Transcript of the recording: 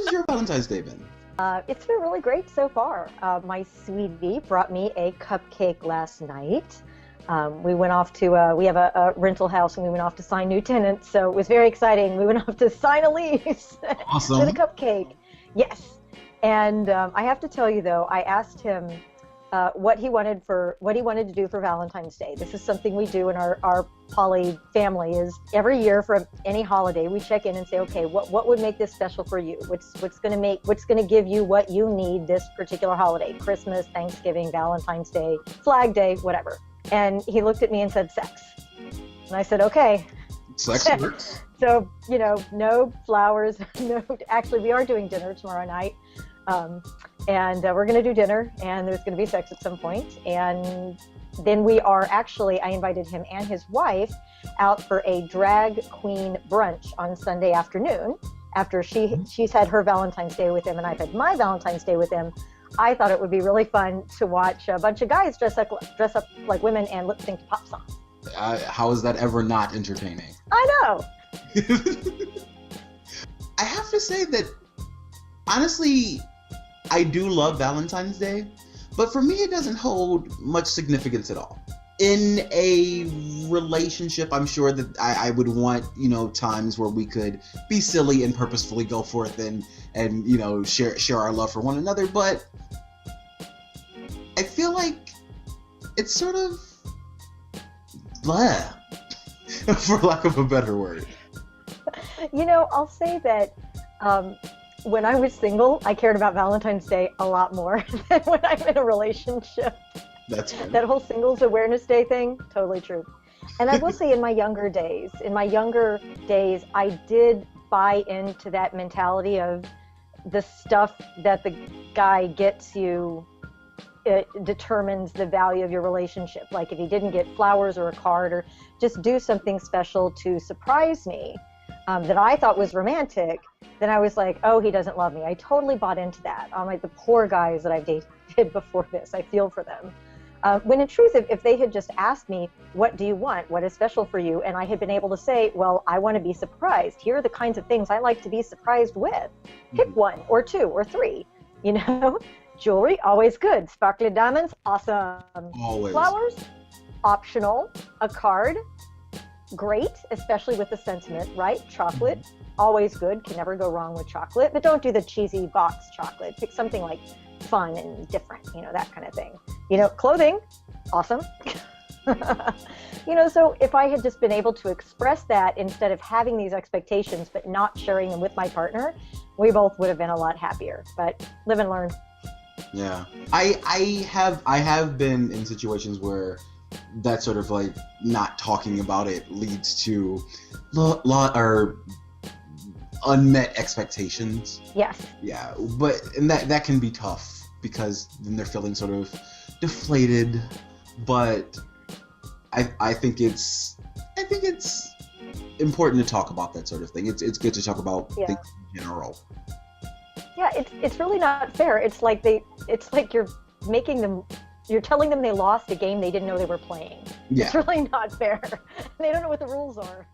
has your Valentine's Day been? It's been really great so far. My sweetie brought me a cupcake last night. We went off to, we have a rental house, and we went off to sign new tenants, so it was very exciting. We went off to sign a lease Awesome. with a cupcake. Yes. And I have to tell you, though, I asked him what he wanted to do for Valentine's Day. This is something we do in our poly family. Is every year for any holiday we check in and say, okay, what would make this special for you? What's going to give you what you need this particular holiday? Christmas, Thanksgiving, Valentine's Day, Flag Day, whatever. And he looked at me and said, sex. And I said, okay. Sex works. So, no flowers. No, actually, we are doing dinner tomorrow night. And we're going to do dinner, and there's going to be sex at some point. And then I invited him and his wife out for a drag queen brunch on Sunday afternoon after she's had her Valentine's Day with him and I've had my Valentine's Day with him. I thought it would be really fun to watch a bunch of guys dress up like women and lip sync to pop songs. How is that ever not entertaining? I know. I have to say that, honestly, I do love Valentine's Day, but for me it doesn't hold much significance at all. In a relationship, I'm sure that I would want, times where we could be silly and purposefully go forth and share our love for one another, but I feel like it's sort of blah, for lack of a better word. I'll say that when I was single, I cared about Valentine's Day a lot more than when I'm in a relationship. That's good. That whole Singles Awareness Day thing, totally true. And I will say in my younger days, I did buy into that mentality of the stuff that the guy gets you, it determines the value of your relationship. Like if he didn't get flowers or a card or just do something special to surprise me that I thought was romantic, then I was like, oh, he doesn't love me. I totally bought into that. I'm like the poor guys that I've dated before this. I feel for them. When in truth, if they had just asked me, what do you want? What is special for you? And I had been able to say, well, I want to be surprised. Here are the kinds of things I like to be surprised with. Pick one or two or three, Jewelry, always good. Sparkly diamonds, awesome. Always. Flowers, optional. A card, great, especially with the sentiment, right? Chocolate, always good. Can never go wrong with chocolate. But don't do the cheesy box chocolate. Pick something like fun and different, that kind of thing. Clothing, awesome. So if I had just been able to express that instead of having these expectations but not sharing them with my partner, we both would have been a lot happier. But live and learn. Yeah, I have been in situations where that sort of like not talking about it leads to or unmet expectations. Yes. Yeah, but that can be tough because then they're feeling sort of deflated. But I think it's important to talk about that sort of thing. It's good to talk about things in general. Yeah, it's really not fair. It's like you're telling them they lost a game they didn't know they were playing. Yeah. It's really not fair. They don't know what the rules are.